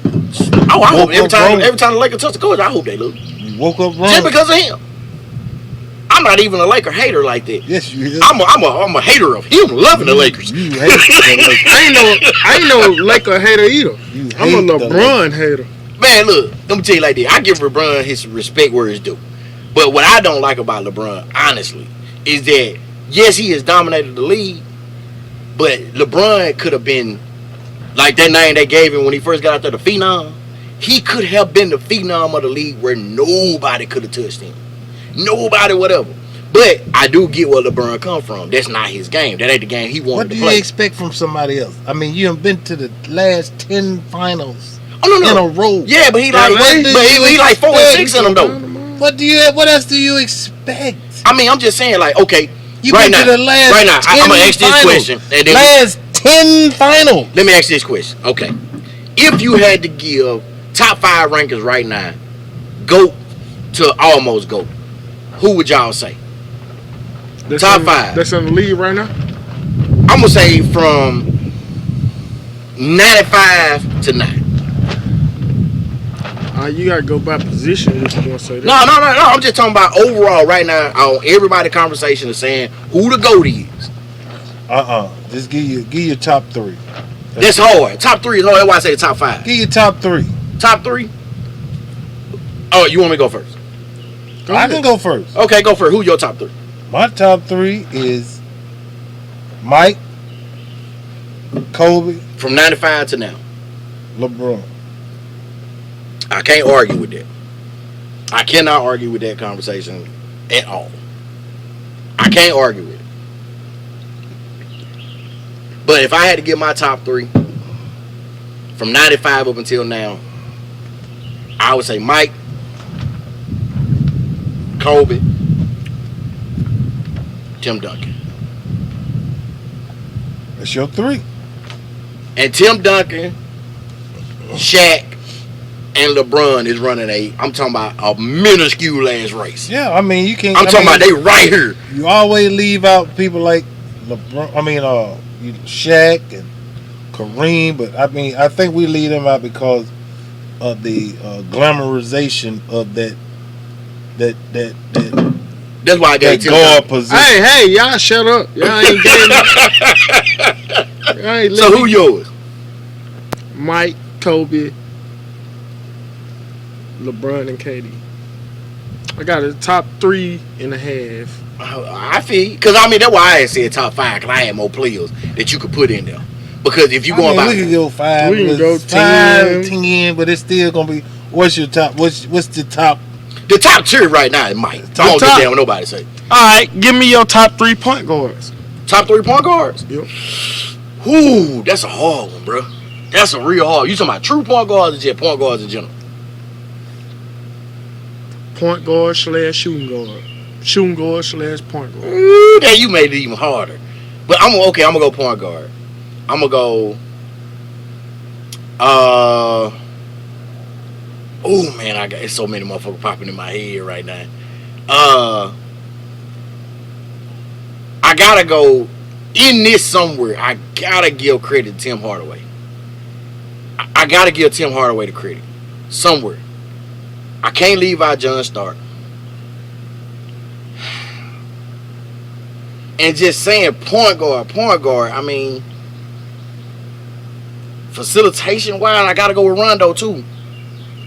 Oh, I hope Woke up every time the Lakers touch the coach, I hope they lose. You woke up wrong. Just because of him. I'm not even a Laker hater like that. Yes, you is. I'm a hater of him loving the Lakers. You hate the Lakers. I ain't no Laker hater either. You I'm a hate the LeBron hater. Man, look, let me tell you like this. I give LeBron his respect where it's due. But what I don't like about LeBron, honestly, is that yes, he has dominated the league, but LeBron could have been like that name they gave him when he first got out there, the Phenom. He could have been the Phenom of the league where nobody could have touched him. Nobody, whatever. But I do get where LeBron come from. That's not his game. That ain't the game he What wanted do to you play. expect from somebody else? I mean, you have been to the last 10 finals Oh no, in no. a row. Yeah, but he like, what do you he like 4 and 6 in them though. What else do you expect? I mean, I'm just saying, like, okay, You right been now, to the last right now, 10 I'm gonna ask this finals. question, and then Last 10 finals. let me ask this question. Okay, if you had to give top 5 rankings right now, GOAT to almost GOAT, who would y'all say? Top 5. That's in the league right now. I'm gonna say from 95 to 9. You gotta go by position if you want to say that. No. I'm just talking about overall right now. On everybody conversation is saying who the GOAT is. Just give your top 3. That's hard. Top 3 is hard. That's why I say the top 5. Give your top 3. Top 3. Oh, you want me to go first? I can go first. Okay, go first. Who's your top 3? My top 3 is Mike, Kobe, From 95 to now. LeBron. I can't argue with that. I cannot argue with that conversation at all. I can't argue with it. But if I had to give my top 3 from 95 up until now, I would say Mike, Kobe, Tim Duncan. That's your 3. And Tim Duncan, Shaq, and LeBron is running I'm talking about a minuscule ass race. Yeah, I mean, you can't. I'm talking about they right here. You always leave out people like LeBron. I mean, Shaq and Kareem. But I mean, I think we leave them out because of the glamorization of that That's why I gave Tim guard Duncan. position. Hey, y'all shut up. Y'all ain't getting it. So who yours? Mike, Kobe, LeBron, and KD. I got a top 3.5. I feel, because I mean that's why I had said top 5, because I had more players that you could put in there. Because if you going we by can go 5. We can go 5, 10. 10, but it's still gonna be. What's your top? What's the top? the top tier right now is Mike. I don't give a top- damn what nobody say. Alright, give me your top 3 point guards. Top 3 point guards. Yep. Ooh, that's a hard one, bro. That's a real hard. You talking about true point guards or just point guards in general? Point guard / shooting guard. Shooting guard / point guard. Ooh, that you made it even harder. But I'm gonna go point guard. I'm gonna go. Oh man, it's so many motherfuckers popping in my head right now. I gotta go in this somewhere. I gotta give credit to Tim Hardaway. I gotta give Tim Hardaway the credit somewhere. I can't leave out John Stark. And just saying point guard. I mean, facilitation wise, I gotta go with Rondo too.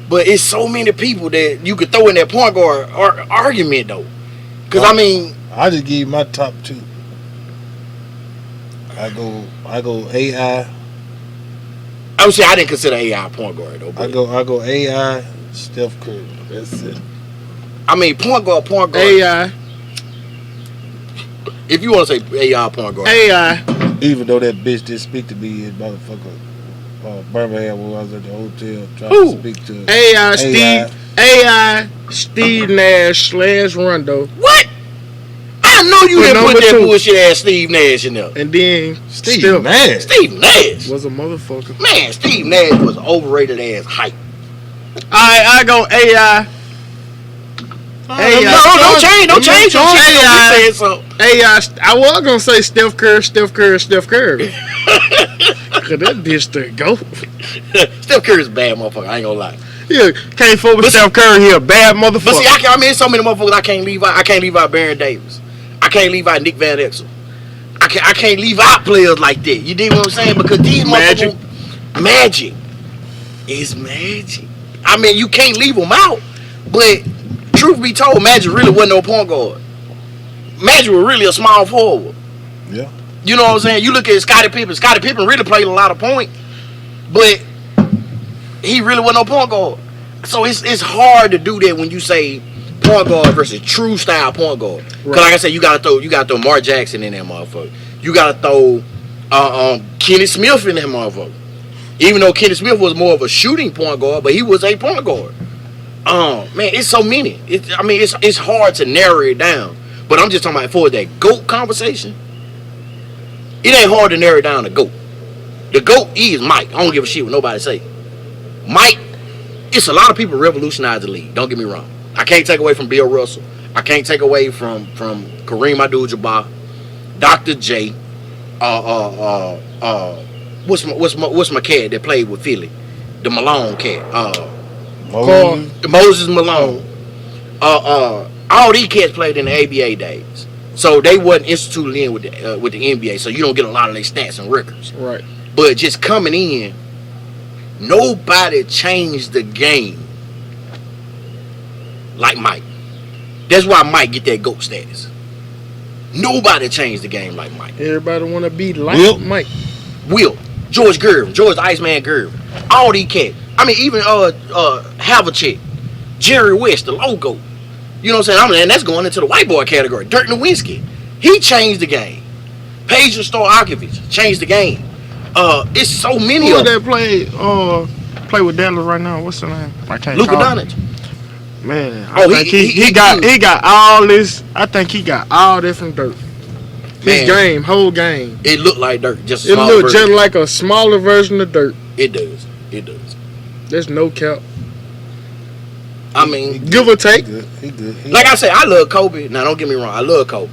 But it's so many people that you could throw in that point guard argument though. Cause I mean, I just give you my top 2. I go AI. I would say I didn't consider AI point guard though. I go AI, Steph Curry. That's it. I mean point guard. AI. If you want to say AI point guard. AI. Even though that bitch did speak to me in motherfucker Birmingham when I was at the hotel trying to speak to AI Steve Nash / Rondo. What? I know you didn't put that bullshit ass Steve Nash in there. And then Steve Nash. Steve Nash was a motherfucker. Man, Steve Nash was overrated ass hype. I go AI. AI. Don't change. AI. I was gonna say Steph Curry. Cause that bitch to go. Steph Curry's a bad motherfucker. I ain't gonna lie. Yeah, can't fuck with Steph Curry. He a bad motherfucker. But see, I mean, so many motherfuckers I can't leave out. I can't leave out Baron Davis. I can't leave out Nick Van Exel. I can't leave out players like that. You dig what I'm saying? Because these motherfuckers, magic is magic. I mean, you can't leave them out. But truth be told, Magic really wasn't no point guard. Magic was really a small forward. Yeah. You know what I'm saying? You look at Scottie Pippen. Scottie Pippen really played a lot of point, but he really wasn't no point guard. So it's hard to do that when you say point guard versus true style point guard. Because like I said, you gotta throw Mark Jackson in that motherfucker. You gotta throw Kenny Smith in that motherfucker. Even though Kenny Smith was more of a shooting point guard, but he was a point guard. Man, it's so many. It's hard to narrow it down. But I'm just talking about for that GOAT conversation. It ain't hard to narrow it down to GOAT. The GOAT is Mike. I don't give a shit what nobody say. Mike, it's a lot of people revolutionized the league. Don't get me wrong. I can't take away from Bill Russell. I can't take away from Kareem Abdul-Jabbar, Dr. J. What's my cat that played with Philly? The Malone cat. Moses Malone. All these cats played in the ABA days, so they wasn't instituted in with the NBA. So you don't get a lot of their stats and records. Right. But just coming in, nobody changed the game like Mike. That's why Mike get that GOAT status. Nobody changed the game like Mike. Everybody want to be like Mike. George Gervin, George the Iceman Gervin, all these cats. I mean, even Havlicek, Jerry West, the logo. You know what I'm saying? And that's going into the white boy category. Dirk Nowitzki, he changed the game. Pedro Stojakovic changed the game. It's so many Who of them. That play with Dallas right now? What's the name? Luka Doncic. Man, he got all this. I think he got all that from Dirk. His whole game. It looked like Dirk, just a it smaller looked version. just like a smaller version of Dirk. It does. There's no cap. I mean, give or take. He good. Like I said, I love Kobe. Now, don't get me wrong. I love Kobe.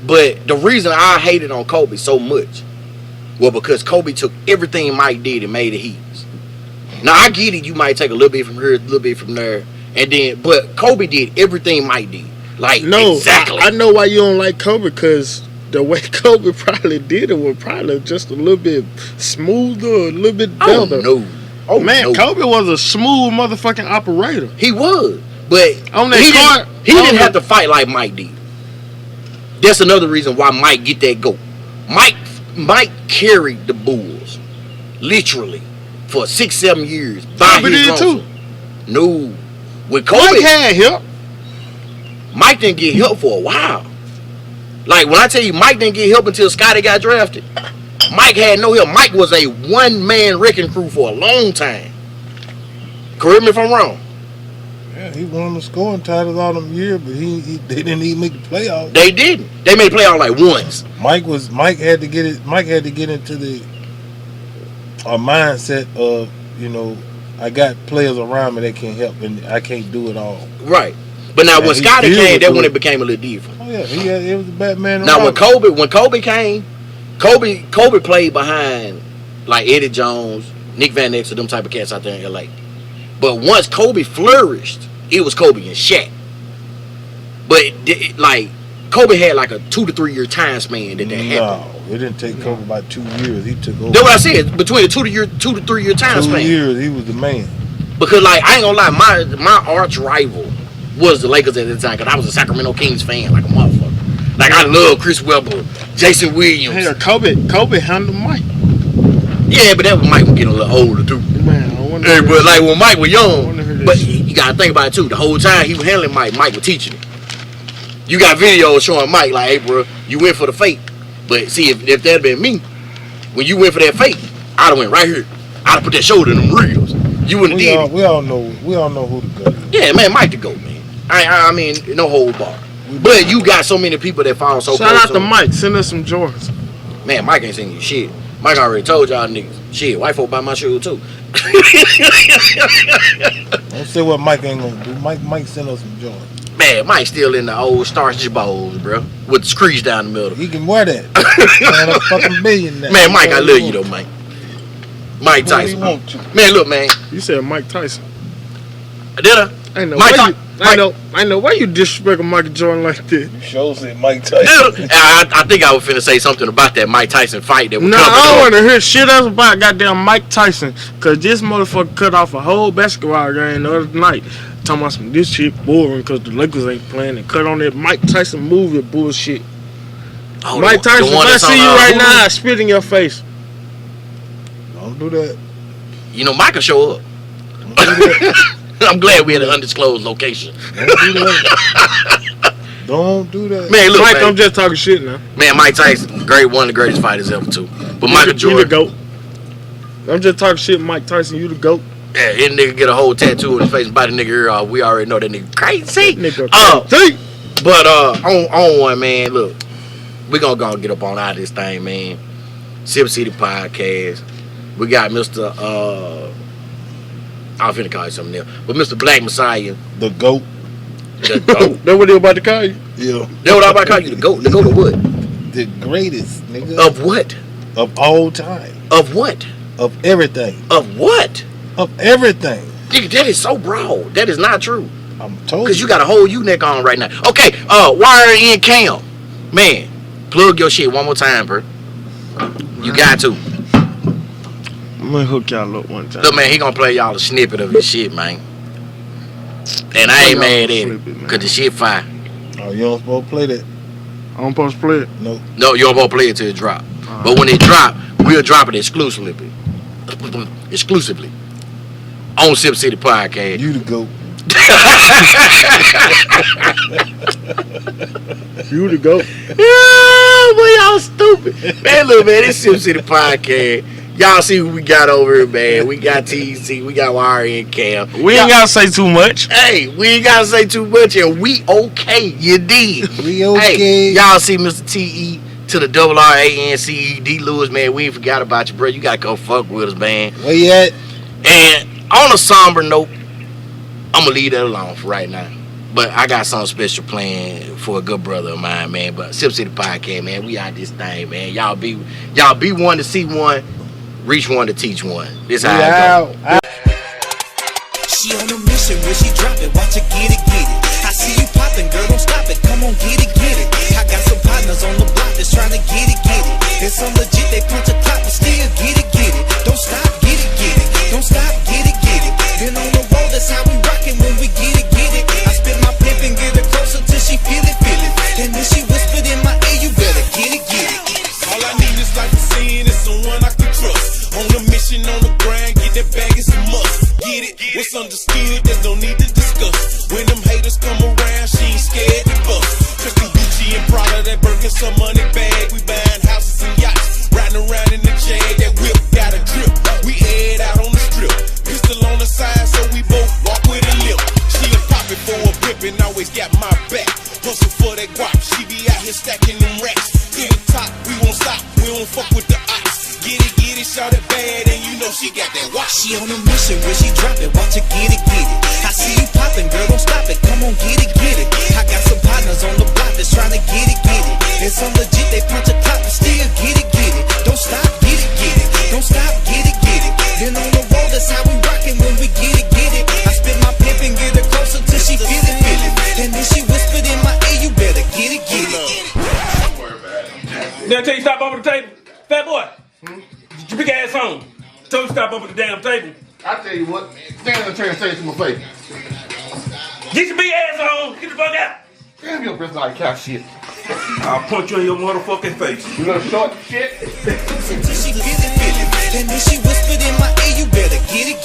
But the reason I hated on Kobe so much was because Kobe took everything Mike did and made it his. Now, I get it. You might take a little bit from here, a little bit from there. But Kobe did everything Mike did. Exactly. I know why you don't like Kobe, because the way Kobe probably did it was probably just a little bit smoother, a little bit better. Oh, man, Kobe was a smooth motherfucking operator. He was. But on that he didn't have to fight like Mike did. That's another reason why Mike get that GOAT. Mike carried the Bulls, literally, for 6-7 years. Kobe did too. No. With Kobe, Mike had help. Mike didn't get help for a while. Like, when I tell you Mike didn't get help until Scottie got drafted, Mike had no help. Mike was a one-man wrecking crew for a long time. Correct me if I'm wrong. Yeah, he won the scoring titles all them years, but they didn't even make the playoffs. They didn't. They made playoffs like once. Mike had to get into the mindset of, you know, I got players around me that can help, and I can't do it all. Right. But now when Scottie came, that's when it became a little different. Oh yeah, it was the Batman. Now when Kobe came, Kobe played behind like Eddie Jones, Nick Van Exel, them type of cats out there in LA. But once Kobe flourished, it was Kobe and Shaq. But like Kobe had like a 2 to 3 year time span that happened. No, it didn't take Kobe about 2 years. He took over. That's what I said. Between a 2 to 3 year time span. 2 years, he was the man. Because like I ain't gonna lie, my arch rival was the Lakers at the time, because I was a Sacramento Kings fan like a motherfucker. Like I love Chris Webber, Jason Williams. Hey, Kobe handled Mike. Yeah, but that was Mike was getting a little older too. Man, I wonder. Yeah, but like when Mike was young, but you gotta think about it too. The whole time he was handling Mike was teaching him. You got videos showing Mike like, hey bro, you went for the fake. But see, if that'd been me, when you went for that fake, I'd have went right here. I'd have put that shoulder in them reels. You wouldn't did it. We all know who the GOAT is. Yeah, man, Mike the GOAT, man. I mean, no hold bar. But you got so many people that follow so close. Shout out to Mike. Send us some Jordans. Man, Mike ain't sending you shit. Mike already told y'all niggas. Shit, white folk buy my shoes too. Don't say what Mike ain't gonna do. Mike send us some Jordans. Man, Mike's still in the old starchy bowls, bro, with the screech down the middle. He can wear that. Man, a fucking billion now. Man, Mike, I love you though, Mike. Mike Tyson. Man, look, man. You said Mike Tyson. Did I? I know. Mike I know. Why you disrespecting Michael Jordan like that? You sure said Mike Tyson. I think I was finna say something about that Mike Tyson fight that was No, I don't want to hear shit else about goddamn Mike Tyson, cause this motherfucker cut off a whole basketball game the other night. Talking about some this shit boring cause the Lakers ain't playing, and cut on that Mike Tyson movie bullshit. Oh, Mike Tyson, if I see you right now, I spit in your face. Don't do that. You know, Mike will show up. I'm glad we had an undisclosed location. Don't do that. Man, look, Mike, man. I'm just talking shit now. Man, Mike Tyson, one of the greatest fighters ever too. But Michael Jordan, you the GOAT. I'm just talking shit, Mike Tyson. You the GOAT. yeah, that nigga get a whole tattoo on his face and bite a nigga ear off. We already know that nigga crazy. Nigga, But on one, man, look, we gonna go get up on out of this thing, man. Sipp City Podcast. We got Mr. I'm finna call you something else, but Mr. Black Messiah, The GOAT. the GOAT. That's what they about to call you. Yeah. That's what I'm about to call you, the GOAT. The GOAT of what? The greatest, nigga. Of what? Of all time. Of what? Of everything. Of what? Of everything. Nigga, that is so broad. That is not true. I'm told Cause you got a whole U-neck on right now. Okay, wire in Cam. Man, plug your shit one more time, bro. You got to. I'm gonna hook y'all up one time. Look, man, he gonna play y'all a snippet of his shit, man. And I ain't mad at it, cause the shit fire. Oh, you don't supposed to play that? I'm supposed to play it. No. No, you don't supposed to play it till it drop. But when it drop, we'll drop it exclusively. Exclusively. On Sipp City Podcast. You the GOAT. You the GOAT. Yeah, boy, y'all stupid. Man, look, man, this Sipp City Podcast. Y'all see who we got over here, man. We got TC, we got Wire and Cam. We ain't gotta say too much. Hey, we ain't gotta say too much, and we okay. You did. We okay. Hey, y'all see Mr. T.E. to the RRANCE, D. Lewis, man. We ain't forgot about you, bro. You gotta go fuck with us, man. Where you at? And on a somber note, I'm gonna leave that alone for right now. But I got something special planned for a good brother of mine, man. But Sipp City Podcast, man, we out this thing, man. Y'all be one to see one, reach one to teach one. This how it go. She on a mission when she drop it, watch her get it, get it. I see you popping, girl, don't stop it, come on, get it, get it. I got some partners on the block that's trying to get it, get it. It's some legit, they punch a clock, but still get it, get it. Don't stop, get it, get it. Don't stop, get it, get it. Been on the road, that's how we rockin' when we get it, get it. I spit my pimp and get her closer till she feel it, feel it. And then she whispered in my ear, you better get it, get it. All I need is like a scene and someone I can trust. On a mission, on the grind, get that bag, it's a must. Get it, what's understood, there's no need to discuss. When them haters come around, she ain't scared to bust. Christian Gucci and Prada, that Birkin, some money bag. We buying houses and yachts, riding around in the Jag. That whip got a drip, we head out on the strip. Pistol on the side, so we both walk with a limp. She a She be out here stacking them racks. To the top, we won't stop, we won't fuck with the ops. Get it, shot it bad, and you know she got that watch. She on a mission, where she drop it, watch her get it. I see you poppin', girl, don't stop it, come on, get it. I got some partners on the block that's tryna get it. It's some legit, they punch a clock, but still get it. Don't stop, get it. Don't stop, get it. Then on the road, that's how we rockin' when we get it. I spit my pimp and get her closer till she feel it. And then she whispered in my ear, you better get it. Did I tell you stop over the table? Fat boy, get your big ass on. Told you stop over the damn table. I tell you what, stand in the chair and say it to my face. Get your big ass on. Get the fuck out. Damn, your breath like cow shit. I'll punch you in your motherfucking face. You little short shit. Till she feel it. And then she whispered in my ear, you better get it.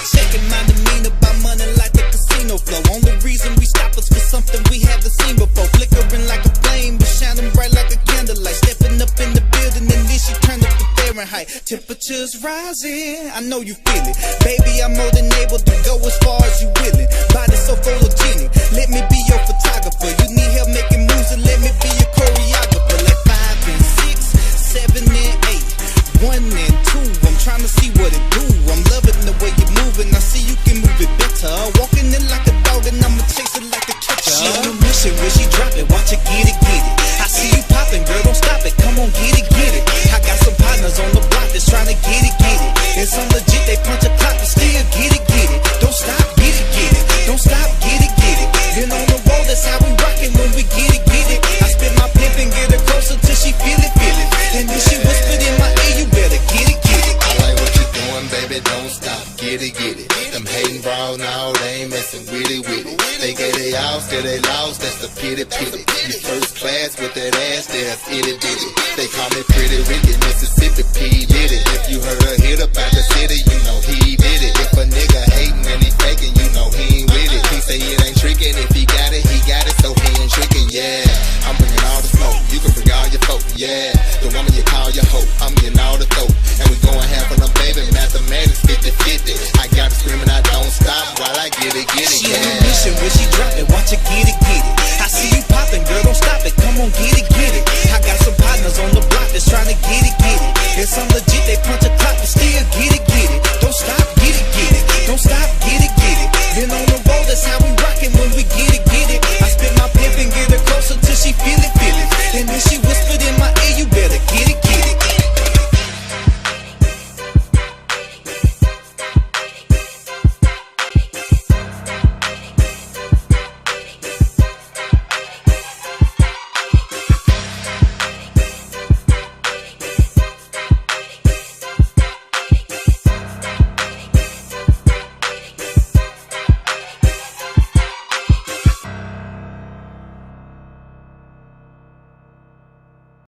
Checking my demeanor by money like the casino flow. Only reason we stop us for something we haven't seen before. Flickering like a flame, but shining bright like a candlelight. Stepping up in the building and then she turned up the Fahrenheit. Temperatures rising, I know you feel it. Baby, I'm more than able to go as far as you willing. Body so photogenic, let me be your photographer. You need help making moves and let me be your choreographer. Like 5 and 6, 7 and 8, 1 and 2. I'm trying to see what it do. I'm loving the way you're moving. I see you can move it better. Walking in like a dog and I'ma chase it like a catcher. She on a mission, where she drop it, watch her get it. I see you popping, girl, don't stop it. Come on, get it. I got some partners on the block that's trying to get it. It's some legit, they punch a clock, but still get it. Don't stop, get it. Don't stop, get it. Then on the road, that's how we rockin' when we get it. I spit my pimp and get her closer till she feel it. And then she whispered in my ear, you better get it. I like what you doing, baby, don't stop, get it. Them hating bras now, they ain't messing with it. They gave they all, still they lost, that's the pity. You first class with that ass, that's itty bitty. They call me Pretty Ricky, Mississippi P. Did it. If you heard a hit about the city, you know he did it. If a nigga hating and he faking, you know he ain't with it. He say it ain't tricking, if he got it, so he ain't tricking, yeah. I'm bringing all the smoke, you can bring all your folk, yeah.